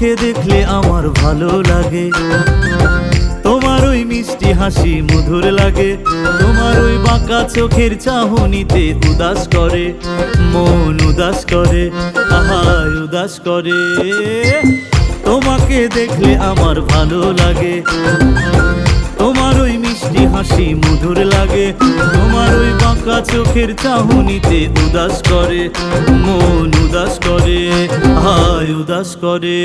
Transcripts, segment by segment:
তোমাকে দেখলে আমার ভালো লাগে, তোমার ওই মিষ্টি হাসি মধুর লাগে, তোমার ওই বাঁকা চোখের চাহনিতে উদাস করে মন, উদাস করে আহায় উদাস করে। তোমাকে দেখলে আমার ভালো লাগে, তোমার ওই মিষ্টি হাসি মধুর লাগে, তোমার ওই বাঁকা চোখের চাহনিতে উদাস করে মন, উদাস করে আহায় উদাস করে।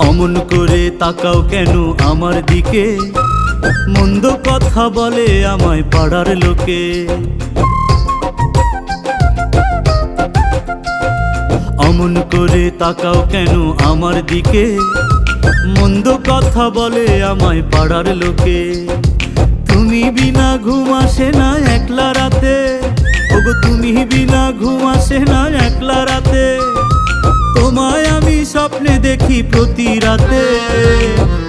অমন করে তাকাও কেন আমার দিকে, মন্দ কথা বলে আমায় পাড়ার লোকে। অমন করে তাকাও কেন আমার দিকে, মন্দ কথা বলে আমায় পাড়ার লোকে। তুমি বিনা ঘুম আসে না একলা রাতে, ওগো তুমি বিনা ঘুম আসে না একলা রাতে। তোমায় আমি স্বপ্নে দেখি প্রতি রাতে,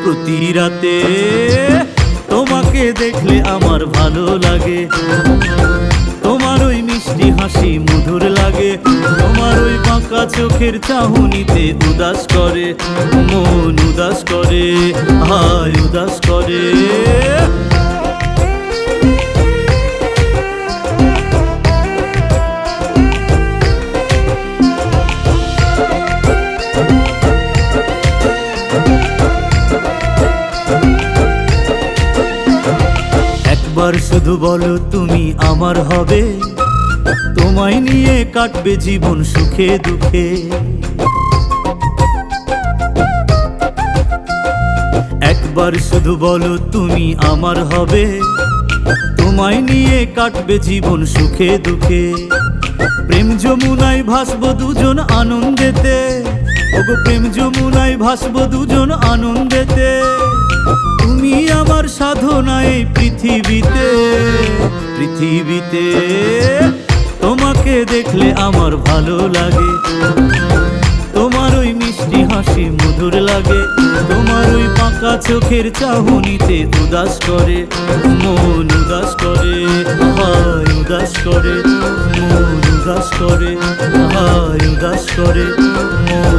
প্রতি রাতে। তোমাকে দেখলে আমার ভালো লাগে, তোমার ওই মিষ্টি হাসি মধুর লাগে, তোমার ওই বাঁকা চোখের চাহনিতে উদাস করে মন, উদাস করে হায় উদাস করে। একবার শুধু বলো তুমি আমার হবে, তোমায় নিয়ে কাটবে জীবন সুখে দুঃখে। একবার শুধু বলো তুমি আমার হবে, তোমায় নিয়ে কাটবে জীবন সুখে দুঃখে। প্রেম যমুনায় ভাসবো দুজন আনন্দেতে, ওগো প্রেম যমুনায় ভাসবো দুজন আনন্দেতে। তুমি আমার সাধনা এই পৃথিবীতে, পৃথিবীতে। তোমাকে দেখলে আমার ভালো লাগে, তোমার ওই মিষ্টি হাসি মধুর লাগে, তোমার ওই বাঁকা চোখের চাহনিতে উদাস করে মন, উদাস করে হায় উদাস করে মন, উদাস করে হায় উদাস করে মন।